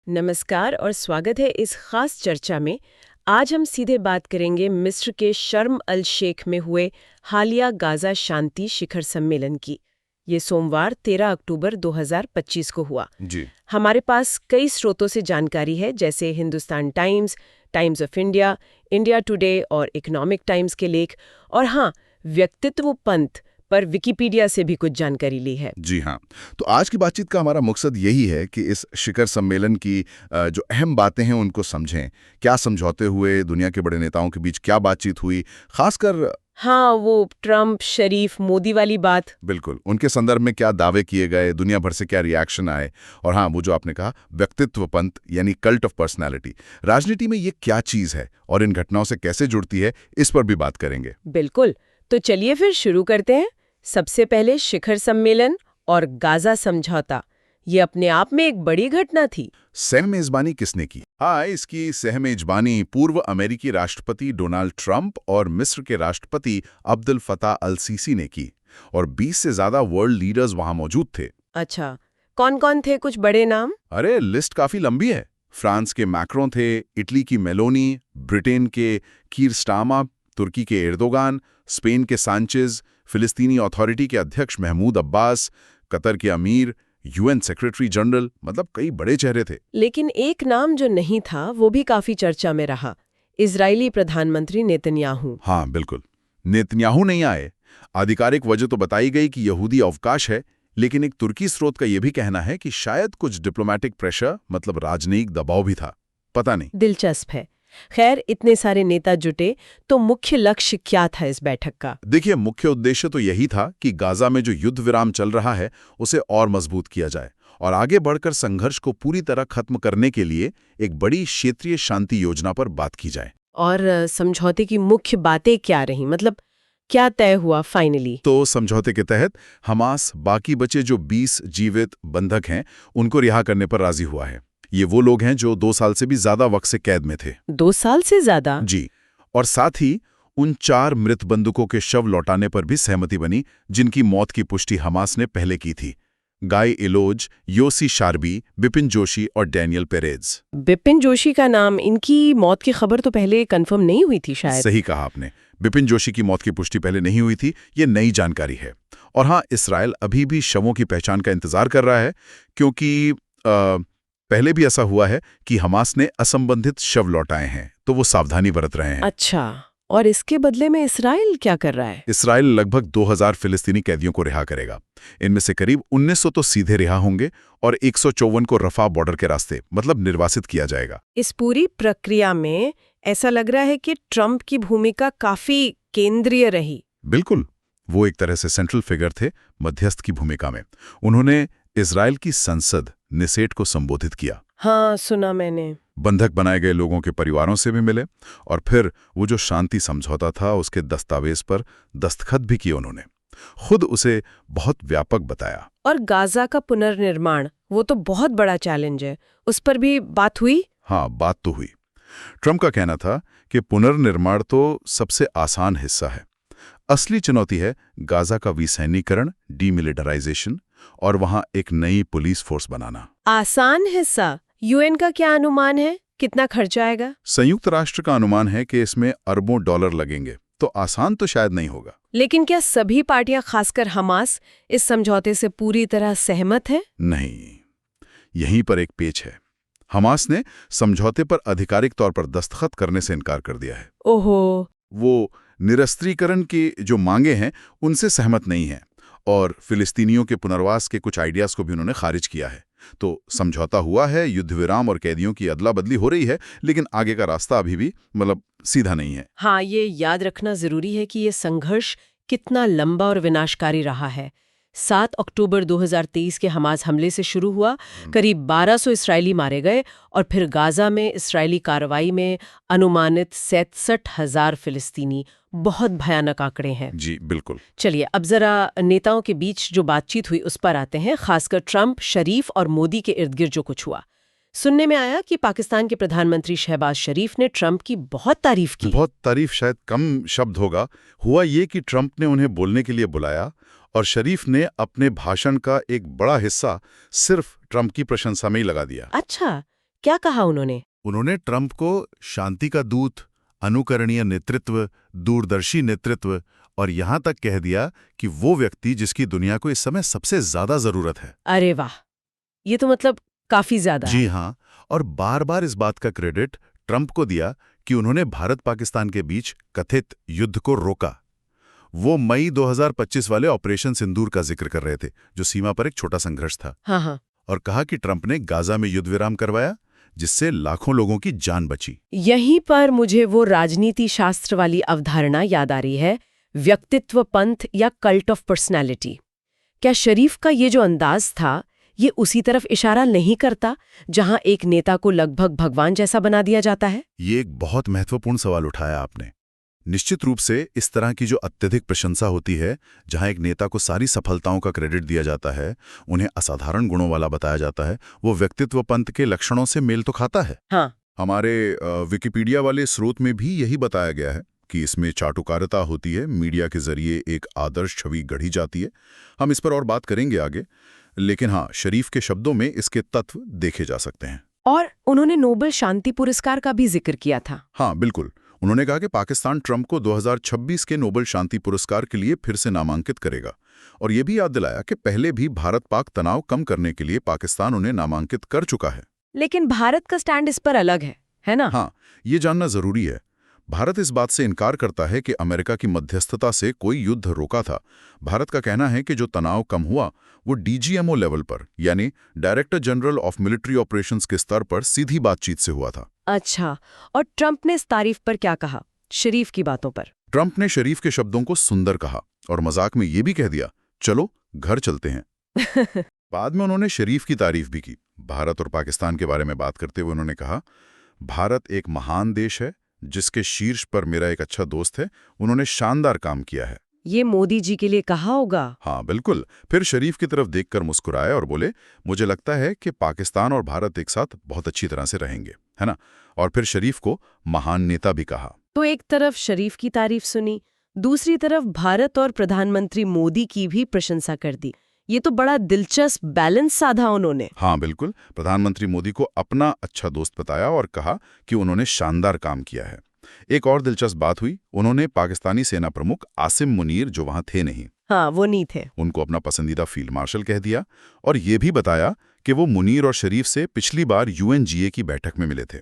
नमस्कार और स्वागत है इस खास चर्चा में। आज हम सीधे बात करेंगे मिस्र के शर्म अल शेख में हुए हालिया गाजा शांति शिखर सम्मेलन की। ये सोमवार 13 अक्टूबर 2025 को हुआ। जी। हमारे पास कई स्रोतों से जानकारी है, जैसे Hindustan times, times of India, India today और इकोनॉमिक टाइम्स के लेख। और हाँ, व्यक्तित्व पंथ पर विकिपीडिया से भी कुछ जानकारी ली है। जी हाँ। तो आज की बातचीत का हमारा मकसद यही है कि इस शिखर सम्मेलन की जो अहम बातें हैं उनको समझें। क्या समझौते हुए, दुनिया के बड़े नेताओं के बीच क्या बातचीत हुई, खासकर हाँ, वो ट्रंप, शरीफ, मोदी वाली बात। बिल्कुल उनके संदर्भ में क्या दावे किए गए, दुनिया भर से क्या रिएक्शन आए। और हाँ, वो जो आपने कहा व्यक्तित्व पंथ यानी कल्ट ऑफ पर्सनैलिटी, राजनीति में ये क्या चीज़ है और इन घटनाओं से कैसे जुड़ती है, इस पर भी बात करेंगे। बिल्कुल। तो चलिए फिर शुरू करते हैं। सबसे पहले शिखर सम्मेलन और गाजा समझौता, ये अपने आप में एक बड़ी घटना थी। सह मेजबानी किसने की? हाँ, इसकी सह मेजबानी पूर्व अमेरिकी राष्ट्रपति डोनाल्ड ट्रंप और मिस्र के राष्ट्रपति अब्दुल फताह अल सीसी ने की, और 20 से ज्यादा वर्ल्ड लीडर्स वहां मौजूद थे। अच्छा, कौन कौन थे कुछ बड़े नाम? अरे, लिस्ट काफी लंबी है। फ्रांस के मैक्रों थे, इटली की मेलोनी, ब्रिटेन के कीर स्टारमर, तुर्की के एर्दोगान, स्पेन के सांचेज, फिलिस्तीनी अथॉरिटी के अध्यक्ष महमूद अब्बास, कतर के अमीर, यूएन सेक्रेटरी जनरल, मतलब कई बड़े चेहरे थे। लेकिन एक नाम जो नहीं था वो भी काफी चर्चा में रहा, इजरायली प्रधानमंत्री नेतन्याहू। हाँ बिल्कुल, नेतन्याहू नहीं आए। आधिकारिक वजह तो बताई गई कि यहूदी अवकाश है, लेकिन एक तुर्की स्रोत का यह भी कहना है कि शायद कुछ डिप्लोमेटिक प्रेशर, मतलब राजनयिक दबाव भी था। पता नहीं। दिलचस्प है। खैर, इतने सारे नेता जुटे तो मुख्य लक्ष्य क्या था इस बैठक का? देखिए, मुख्य उद्देश्य तो यही था कि गाजा में जो युद्ध विराम चल रहा है उसे और मजबूत किया जाए और आगे बढ़कर संघर्ष को पूरी तरह खत्म करने के लिए एक बड़ी क्षेत्रीय शांति योजना पर बात की जाए। और समझौते की मुख्य बातें क्या रही, मतलब क्या तय हुआ फाइनली? तो समझौते के तहत हमास बाकी बचे जो 20 जीवित बंधक हैं उनको रिहा करने पर राजी हुआ है। ये वो लोग हैं जो 2 साल से भी ज्यादा वक्त से कैद में थे। 2 साल से ज्यादा? जी। और साथ ही उन 4 मृत बंदूकों के शव लौटाने पर भी सहमति बनी, जिनकी मौत की पुष्टि हमास ने पहले की थी। गाय एलोज, योसी शार्बी, बिपिन जोशी और डैनियल पेरेज। बिपिन जोशी का नाम, इनकी मौत की खबर तो पहले कंफर्म नहीं हुई थी शायद। सही कहा आपने, बिपिन जोशी की मौत की पुष्टि पहले नहीं हुई थी, ये नई जानकारी है। और हाँ, इसराइल अभी भी शवों की पहचान का इंतजार कर रहा है, क्योंकि पहले भी ऐसा हुआ है कि हमास ने असंबंधित शव लौटाए हैं, तो वो सावधानी बरत रहे हैं। अच्छा, और इसके बदले में इसराइल क्या कर रहा है? इसराइल लगभग 2000 फिलिस्तीनी कैदियों को रिहा करेगा। इनमें से करीब 1900 तो सीधे रिहा होंगे और 154 को रफा बॉर्डर के रास्ते, मतलब निर्वासित किया जाएगा। इस पूरी प्रक्रिया में ऐसा लग रहा है कि ट्रंप की भूमिका काफी केंद्रीय रही। बिल्कुल, वो एक तरह से सेंट्रल फिगर थे, मध्यस्थ की भूमिका में। उन्होंने इजराइल की संसद नेसेट को संबोधित किया। हाँ, सुना मैंने। बंधक बनाए गए लोगों के परिवारों से भी मिले और फिर वो जो शांति समझौता था उसके दस्तावेज पर दस्तखत भी किए उन्होंने। खुद उसे बहुत व्यापक बताया। और गाजा का पुनर्निर्माण, वो तो बहुत बड़ा चैलेंज है, उस पर भी बात हुई? हाँ, बात तो हुई। ट्रंप का कहना था कि पुनर्निर्माण तो सबसे आसान हिस्सा है। असली चुनौती है गाजा का विसैन्यीकरण, डीमिलिटराइजेशन, और वहां एक नई पुलिस फोर्स बनाना। आसान हिस्सा? यूएन का क्या अनुमान है, कितना खर्चा आएगा? संयुक्त राष्ट्र का अनुमान है कि इसमें अरबों डॉलर लगेंगे, तो आसान तो शायद नहीं होगा। लेकिन क्या सभी पार्टियां, खासकर हमास, इस समझौते से पूरी तरह सहमत है? नहीं, यहीं पर एक पेच है। हमास ने समझौते पर आधिकारिक तौर पर दस्तखत करने से इनकार कर दिया है। ओहो। वो निरस्त्रीकरण की जो मांगे हैं उनसे सहमत नहीं है और फिलिस्तीनियों के पुनर्वास के कुछ आइडियाज को भी उन्होंने खारिज किया है। तो समझौता हुआ है, युद्ध विराम और कैदियों की अदला बदली हो रही है, लेकिन आगे का रास्ता अभी भी सीधा नहीं है। हाँ, ये याद रखना जरूरी है कि ये संघर्ष कितना लंबा और विनाशकारी रहा है। 7 अक्टूबर 2023 के हमास हमले से शुरू हुआ, करीब 1200 इसराइली मारे गए और फिर गाजा में इसराइली कार्रवाई में अनुमानित 67,000 फिलिस्तीनी। बहुत भयानक आंकड़े हैं। जी बिल्कुल। चलिए, अब जरा नेताओं के बीच जो बातचीत हुई उस पर आते हैं, खासकर ट्रंप, शरीफ और मोदी के इर्द गिर्द जो कुछ हुआ। सुनने में आया कि पाकिस्तान के प्रधानमंत्री शहबाज शरीफ ने ट्रंप की बहुत तारीफ की। बहुत तारीफ शायद कम शब्द होगा। हुआ ये कि ट्रंप ने उन्हें बोलने के लिए बुलाया और शरीफ ने अपने भाषण का एक बड़ा हिस्सा सिर्फ ट्रंप की प्रशंसा में ही लगा दिया। अच्छा, क्या कहा उन्होंने? उन्होंने ट्रंप को शांति का दूत, अनुकरणीय नेतृत्व, दूरदर्शी नेतृत्व और यहां तक कह दिया कि वो व्यक्ति जिसकी दुनिया को इस समय सबसे ज्यादा जरूरत है। अरे वाह, ये तो मतलब काफी ज्यादा है। जी हां, और बार बार इस बात का क्रेडिट ट्रंप को दिया कि उन्होंने भारत पाकिस्तान के बीच कथित युद्ध को रोका। वो मई 2025 वाले ऑपरेशन सिंदूर का जिक्र कर रहे थे, जो सीमा पर एक छोटा संघर्ष था। हाँ, और कहा कि ट्रंप ने गाजा में युद्ध विराम करवाया, जिससे लाखों लोगों की जान बची। यहीं पर मुझे वो राजनीति शास्त्र वाली अवधारणा याद आ रही है, व्यक्तित्व पंथ या कल्ट ऑफ पर्सनैलिटी। क्या शरीफ का ये जो अंदाज था, ये उसी तरफ इशारा नहीं करता जहां एक नेता को लगभग भगवान जैसा बना दिया जाता है? ये एक बहुत महत्वपूर्ण सवाल उठाया आपने। निश्चित रूप से इस तरह की जो अत्यधिक प्रशंसा होती है, जहां एक नेता को सारी सफलताओं का क्रेडिट दिया जाता है, उन्हें असाधारण गुणों वाला बताया जाता है, वो व्यक्तित्व पंथ के लक्षणों से मेल तो खाता है। हाँ। हमारे विकिपीडिया वाले स्रोत में भी यही बताया गया है कि इसमें चाटुकारिता होती है, मीडिया के जरिए एक आदर्श छवि गढ़ी जाती है। हम इस पर और बात करेंगे आगे, लेकिन हाँ, शरीफ के शब्दों में इसके तत्व देखे जा सकते हैं। और उन्होंने नोबेल शांति पुरस्कार का भी जिक्र किया था। हाँ बिल्कुल, उन्होंने कहा कि पाकिस्तान ट्रंप को 2026 के नोबेल शांति पुरस्कार के लिए फिर से नामांकित करेगा, और ये भी याद दिलाया कि पहले भी भारत पाक तनाव कम करने के लिए पाकिस्तान उन्हें नामांकित कर चुका है। लेकिन भारत का स्टैंड इस पर अलग है ना? हाँ, ये जानना जरूरी है। भारत इस बात से इनकार करता है कि अमेरिका की मध्यस्थता से कोई युद्ध रोका था। भारत का कहना है कि जो तनाव कम हुआ वो डीजीएमओ लेवल पर, यानी director general of military operations के स्तर पर सीधी बातचीत से हुआ था। अच्छा, और ट्रंप ने इस तारीफ पर क्या कहा, शरीफ की बातों पर? ट्रंप ने शरीफ के शब्दों को सुंदर कहा और मजाक में ये भी कह दिया, चलो घर चलते हैं। बाद में उन्होंने शरीफ की तारीफ भी की। भारत और पाकिस्तान के बारे में बात करते हुए उन्होंने कहा, भारत एक महान देश है जिसके शीर्ष पर मेरा एक अच्छा दोस्त है, उन्होंने शानदार काम किया है। ये मोदी जी के लिए कहा होगा। हाँ बिल्कुल। फिर शरीफ की तरफ देखकर मुस्कुराए और बोले, मुझे लगता है कि पाकिस्तान और भारत एक साथ बहुत अच्छी तरह से रहेंगे, है ना। और फिर शरीफ को महान नेता भी कहा। तो एक तरफ शरीफ की तारीफ सुनी, दूसरी तरफ भारत और प्रधानमंत्री मोदी की भी प्रशंसा कर दी। ये तो बड़ा दिलचस्प बैलेंस साधा उन्होंने। हाँ बिल्कुल, प्रधानमंत्री मोदी को अपना अच्छा दोस्त बताया और कहा कि उन्होंने शानदार काम किया है। एक और दिलचस्प बात हुई, उन्होंने पाकिस्तानी सेना प्रमुख आसिम मुनीर, जो वहां थे नहीं, हाँ वो नहीं थे, उनको अपना पसंदीदा फील्ड मार्शल कह दिया और ये भी बताया कि वो मुनीर और शरीफ से पिछली बार यूएनजीए की बैठक में मिले थे।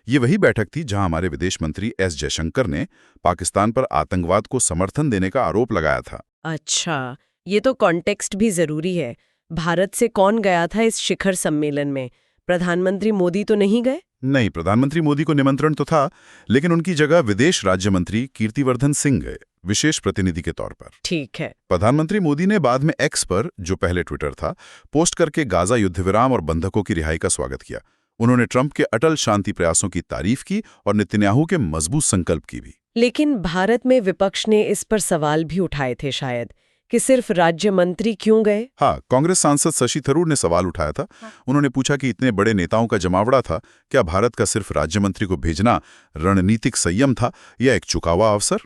ये वही बैठक थी जहां हमारे विदेश मंत्री एस जयशंकर ने पाकिस्तान पर आतंकवाद को समर्थन देने का आरोप लगाया था। अच्छा, ये तो कॉन्टेक्स्ट भी जरूरी है। भारत से कौन गया था इस शिखर सम्मेलन में? प्रधानमंत्री मोदी तो नहीं गए? नहीं, प्रधानमंत्री मोदी को निमंत्रण तो था, लेकिन उनकी जगह विदेश राज्य मंत्री कीर्तिवर्धन सिंह गए, विशेष प्रतिनिधि के तौर पर। ठीक है। प्रधानमंत्री मोदी ने बाद में एक्स पर, जो पहले ट्विटर था, पोस्ट करके गाजा युद्धविराम और बंधकों की रिहाई का स्वागत किया। उन्होंने ट्रंप के अटल शांति प्रयासों की तारीफ की और नेतन्याहू के मजबूत संकल्प की भी। लेकिन भारत में विपक्ष ने इस पर सवाल भी उठाए थे शायद, कि सिर्फ राज्य मंत्री क्यों गए? हाँ, कांग्रेस सांसद शशि थरूर ने सवाल उठाया था। उन्होंने पूछा कि इतने बड़े नेताओं का जमावड़ा था, क्या भारत का सिर्फ राज्य मंत्री को भेजना रणनीतिक संयम था या एक चुकावा अवसर?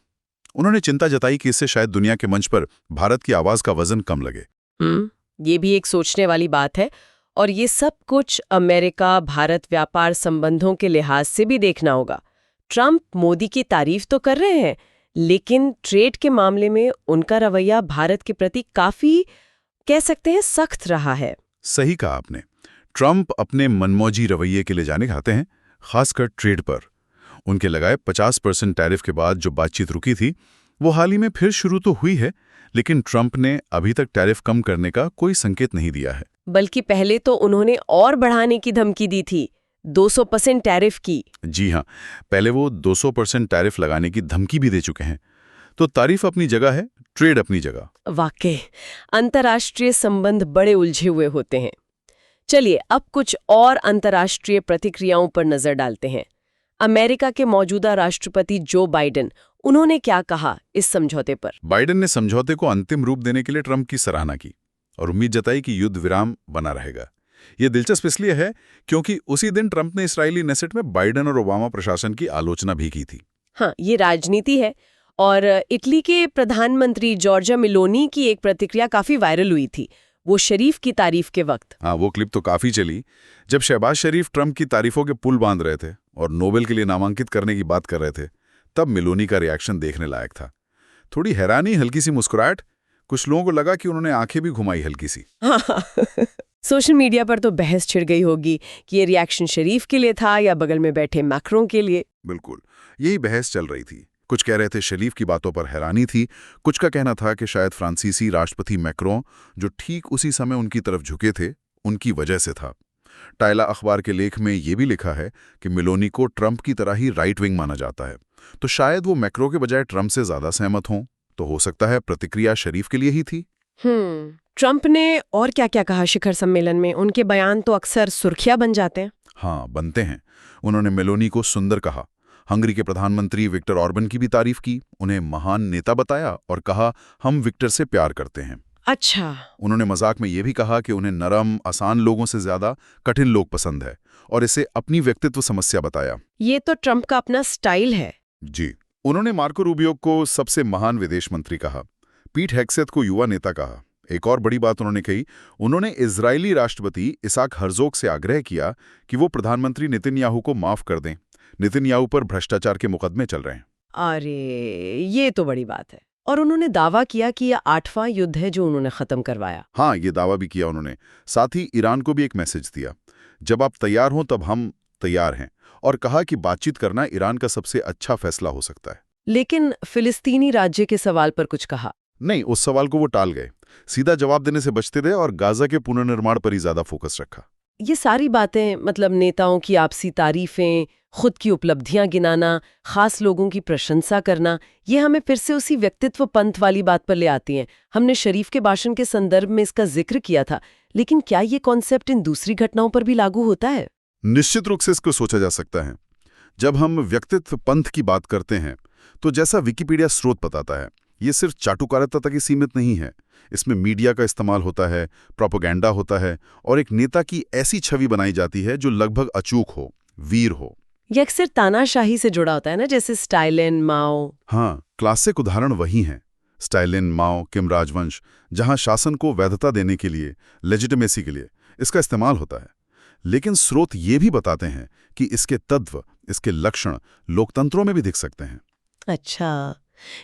उन्होंने चिंता जताई कि इससे शायद दुनिया के मंच पर भारत की आवाज का वजन कम लगे। ये भी एक सोचने वाली बात है, और ये सब कुछ अमेरिका भारत व्यापार संबंधों के लिहाज से भी देखना होगा। ट्रंप मोदी की तारीफ तो कर रहे हैं, लेकिन ट्रेड के मामले में उनका रवैया भारत के प्रति काफी, कह सकते हैं, सख्त रहा है। सही कहा आपने। ट्रंप अपने मनमौजी रवैये के लिए जाने जाते हैं, खासकर ट्रेड पर। उनके लगाए 50% टैरिफ के बाद जो बातचीत रुकी थी, वो हाल ही में फिर शुरू तो हुई है, लेकिन ट्रंप ने अभी तक टैरिफ कम करने का कोई संकेत नहीं दिया है। बल्कि पहले तो उन्होंने और बढ़ाने की धमकी दी थी, 200% टैरिफ की। जी हाँ, पहले वो 200% टैरिफ लगाने की धमकी भी दे चुके हैं। तो तारीफ अपनी जगह है, ट्रेड अपनी जगह। वाकई अंतर्राष्ट्रीय संबंध बड़े उलझे हुए होते हैं। चलिए अब कुछ और अंतर्राष्ट्रीय प्रतिक्रियाओं पर नजर डालते हैं। अमेरिका के मौजूदा राष्ट्रपति जो बाइडेन, उन्होंने क्या कहा इस समझौते पर? बाइडेन ने समझौते को अंतिम रूप देने के लिए ट्रंप की सराहना की और उम्मीद जताई कि युद्ध विराम बना रहेगा। ये दिलचस्प इसलिए है क्योंकि उसी दिन ट्रंप ने इस्राएली नेसेट में बाइडेन और ओबामा प्रशासन की आलोचना भी की थी। हाँ, ये राजनीति है। और इटली के प्रधानमंत्री जॉर्जा मेलोनी की एक प्रतिक्रिया काफी वायरल हुई थी। वो शरीफ की तारीफ के वक्त। हाँ, वो क्लिप तो काफी चली जब शहबाज शरीफ ट्रंप की तारीफों के पुल बांध रहे थे और नोबेल के लिए नामांकित करने की बात कर रहे थे। तब मेलोनी का रिएक्शन देखने लायक था। थोड़ी हैरानी, हल्की सी मुस्कुराहट। कुछ लोगों को लगा कि उन्होंने आंखें भी घुमाई हल्की सी। हाँ। सोशल मीडिया पर तो बहस छिड़ गई होगी कि ये रिएक्शन शरीफ के लिए था या बगल में बैठे मैक्रों के लिए। बिल्कुल, यही बहस चल रही थी। कुछ कह रहे थे शरीफ की बातों पर हैरानी थी, कुछ का कहना था कि शायद फ्रांसीसी राष्ट्रपति मैक्रों जो ठीक उसी समय उनकी तरफ झुके थे, उनकी वजह से था। टाइला अखबार के लेख में ये भी लिखा है कि मेलोनी को ट्रंप की तरह ही राइट विंग माना जाता है, तो शायद वो मैक्रों के बजाय ट्रंप से ज्यादा सहमत हों। तो हो सकता है प्रतिक्रिया शरीफ के लिए ही थी। ट्रंप ने और क्या क्या कहा शिखर सम्मेलन में? उनके बयान तो अक्सर सुर्खियां बन जाते हैं। हाँ, बनते हैं। उन्होंने मेलोनी को सुंदर कहा, हंगरी के प्रधानमंत्री विक्टर ऑर्बन की भी तारीफ की, उन्हें महान नेता बताया और कहा हम विक्टर से प्यार करते हैं। अच्छा। उन्होंने मजाक में ये भी कहा कि उन्हें नरम, आसान लोगों से ज्यादा कठिन लोग पसंद है और इसे अपनी व्यक्तित्व समस्या बताया। ये तो ट्रंप का अपना स्टाइल है। जी। उन्होंने मार्को रूबियो को सबसे महान विदेश मंत्री कहा, पीट हेग्सेथ को युवा नेता कहा। एक और बड़ी बात उन्होंने कही, उन्होंने इजरायली राष्ट्रपति इसाक हर्जोग से आग्रह किया कि वो प्रधानमंत्री नेतन्याहू को माफ कर दें। नेतन्याहू पर भ्रष्टाचार के मुकदमे चल रहे हैं। अरे, ये तो बड़ी बात है। और उन्होंने दावा किया कि यह 8वां युद्ध है जो उन्होंने खत्म करवाया। हाँ, ये दावा भी किया उन्होंने। साथ ही ईरान को भी एक मैसेज दिया, जब आप तैयार हों तब हम तैयार हैं, और कहा कि बातचीत करना ईरान का सबसे अच्छा फैसला हो सकता है। लेकिन फिलिस्तीनी राज्य के सवाल पर कुछ कहा नहीं, उस सवाल को वो टाल गए। सीधा जवाब देने से बचते रहे और गाजा के पुनर्निर्माण पर ही ज्यादा फोकस रखा। ये सारी बातें, मतलब नेताओं की आपसी तारीफें, खुद की उपलब्धियां गिनाना, खास लोगों की प्रशंसा करना, ये हमें फिर से उसी व्यक्तित्व पंथ वाली बात पर ले आती हैं। हमने शरीफ के भाषण के संदर्भ में इसका जिक्र किया था, लेकिन क्या ये कॉन्सेप्ट इन दूसरी घटनाओं पर भी लागू होता है? निश्चित रूप से इसको सोचा जा सकता है। जब हम व्यक्तित्व पंथ की बात करते हैं तो जैसा विकिपीडिया स्रोत बताता है, ये सिर्फ चाटुकारिता तक ही सीमित नहीं है। इसमें मीडिया का इस्तेमाल होता है, प्रोपेगेंडा होता है और एक नेता की ऐसी छवि बनाई जाती है जो लगभग अचूक हो, वीर हो। ये अक्सर तानाशाही से जुड़ा होता है ना, जैसे स्टालिन, माओ। हाँ, क्लासिक उदाहरण वही हैं। स्टालिन, माओ, किम राजवंश, जहां शासन को वैधता देने के लिए, लेजिटिमेसी के लिए इसका इस्तेमाल होता है। लेकिन स्रोत ये भी बताते हैं कि इसके तत्व, इसके लक्षण लोकतंत्रों में भी दिख सकते हैं। अच्छा,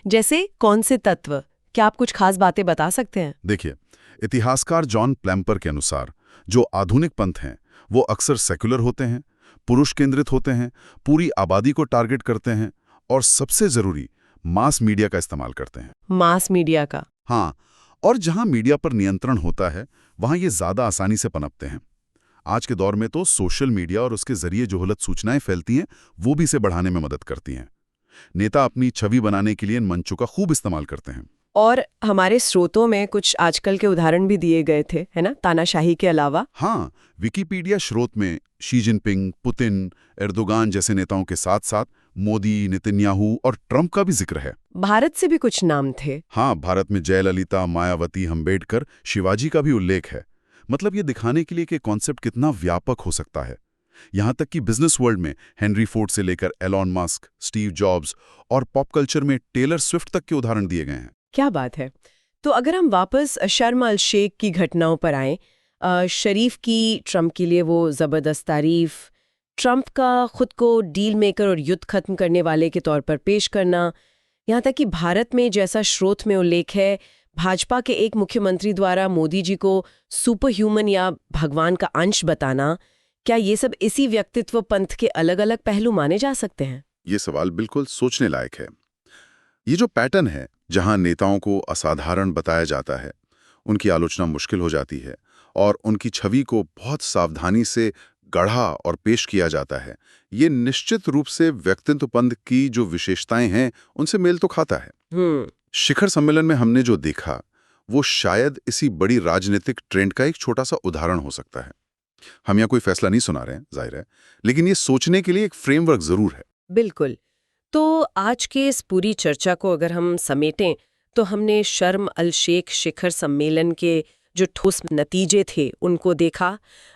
जैसे कौन से तत्व? क्या आप कुछ खास बातें बता सकते हैं? देखिए, इतिहासकार जॉन प्लैम्पर के अनुसार जो आधुनिक पंथ हैं वो अक्सर सेक्युलर होते हैं, पुरुष केंद्रित होते हैं, पूरी आबादी को टारगेट करते हैं और सबसे जरूरी, मास मीडिया का इस्तेमाल करते हैं। मास मीडिया का? हाँ, और जहां मीडिया पर नियंत्रण होता है वहां ये ज्यादा आसानी से पनपते हैं। आज के दौर में तो सोशल मीडिया और उसके जरिए जो गलत सूचनाएं फैलती हैं वो भी इसे बढ़ाने में मदद करती हैं। नेता अपनी छवि बनाने के लिए इन मंचों का खूब इस्तेमाल करते हैं। और हमारे स्रोतों में कुछ आजकल के उदाहरण भी दिए गए थे, है ना, तानाशाही के अलावा? हाँ, विकिपीडिया स्रोत में शी जिनपिंग, पुतिन, एर्दोगान जैसे नेताओं के साथ साथ मोदी, नेतन्याहू और ट्रंप का भी जिक्र है। भारत से भी कुछ नाम थे। हाँ, भारत में जयललिता, मायावती, अम्बेडकर, शिवाजी का भी उल्लेख है। मतलब ये दिखाने के लिए कि कॉन्सेप्ट कितना व्यापक हो सकता है। यहां तक कि बिजनेस वर्ल्ड में हेनरी फोर्ड से लेकर एलॉन मस्क, स्टीव जॉब्स और पॉप कल्चर में टेलर स्विफ्ट तक के उदाहरण दिए गए हैं। क्या बात है। तो अगर हम वापस शर्म अल शेख की घटनाओं पर आएं, शरीफ की ट्रंप के लिए वो जबरदस्त तारीफ, ट्रंप का खुद को डील मेकर और युद्ध खत्म करने वाले के तौर पर पेश करना, यहाँ तक कि भारत में, जैसा स्रोत में उल्लेख है, भाजपा के एक मुख्यमंत्री द्वारा मोदी जी को सुपर ह्यूमन या भगवान का अंश बताना, क्या ये सब इसी व्यक्तित्व पंथ के अलग अलग पहलू माने जा सकते हैं? ये सवाल बिल्कुल सोचने लायक है। ये जो पैटर्न है, जहां नेताओं को असाधारण बताया जाता है, उनकी आलोचना मुश्किल हो जाती है और उनकी छवि को बहुत सावधानी से गढ़ा और पेश किया जाता है, ये निश्चित रूप से व्यक्तित्व पंथ की जो विशेषताएं हैं उनसे मेल तो खाता है। शिखर सम्मेलन में हमने जो देखा वो शायद इसी बड़ी राजनीतिक ट्रेंड का एक छोटा सा उदाहरण हो सकता है। हम यहाँ कोई फैसला नहीं सुना रहे हैं, जाहिर है, लेकिन ये सोचने के लिए एक फ्रेमवर्क जरूर है। बिल्कुल। तो आज के इस पूरी चर्चा को अगर हम समेटें तो हमने शर्म अल शेख शिखर सम्मेलन के जो ठोस नतीजे थे उनको देखा।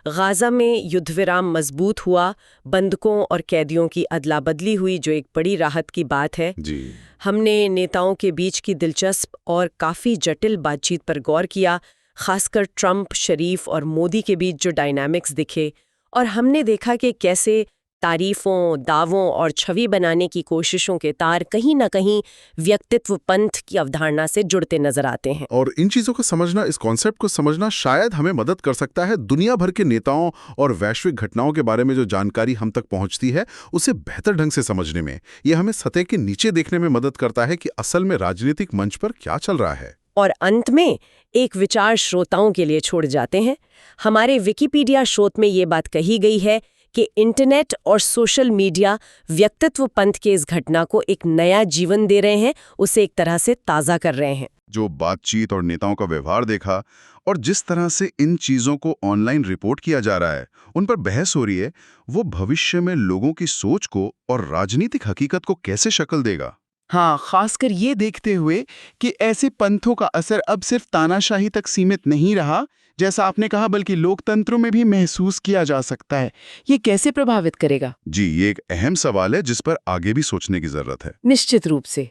गाजा में युद्ध विराम मजबूत हुआ, बंधकों और कैदियों की अदला बदली हुई, जो एक बड़ी राहत की बात है जी। हमने नेताओं के बीच की दिलचस्प और काफ़ी जटिल बातचीत पर गौर किया, खासकर ट्रंप, शरीफ और मोदी के बीच जो डायनामिक्स दिखे, और हमने देखा कि कैसे तारीफों, दावों और छवि बनाने की कोशिशों के तार कहीं न कहीं व्यक्तित्व पंथ की अवधारणा से जुड़ते नजर आते हैं। और इन चीजों को समझना, इस कॉन्सेप्ट को समझना शायद हमें मदद कर सकता है दुनिया भर के नेताओं और वैश्विक घटनाओं के बारे में जो जानकारी हम तक पहुंचती है उसे बेहतर ढंग से समझने में। यह हमें सतह के नीचे देखने में मदद करता है कि असल में राजनीतिक मंच पर क्या चल रहा है। और अंत में एक विचार श्रोताओं के लिए छोड़ जाते हैं। हमारे विकिपीडिया स्रोत में ये बात कही गई है कि इंटरनेट और सोशल मीडिया व्यक्तित्व पंथ के इस घटना को एक नया जीवन दे रहे हैं, उसे एक तरह से ताज़ा कर रहे हैं। जो बातचीत और नेताओं का व्यवहार देखा और जिस तरह से इन चीज़ों को ऑनलाइन रिपोर्ट किया जा रहा है, उन पर बहस हो रही है, वो भविष्य में लोगों की सोच को और राजनीतिक हकीकत को कैसे शक्ल देगा। हाँ, खासकर ये देखते हुए कि ऐसे पंथों का असर अब सिर्फ तानाशाही तक सीमित नहीं रहा, जैसा आपने कहा, बल्कि लोकतंत्रों में भी महसूस किया जा सकता है। ये कैसे प्रभावित करेगा? जी, ये एक अहम सवाल है जिस पर आगे भी सोचने की जरूरत है। निश्चित रूप से।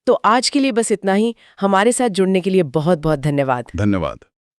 तो आज के लिए बस इतना ही। हमारे साथ जुड़ने के लिए बहुत बहुत धन्यवाद। धन्यवाद।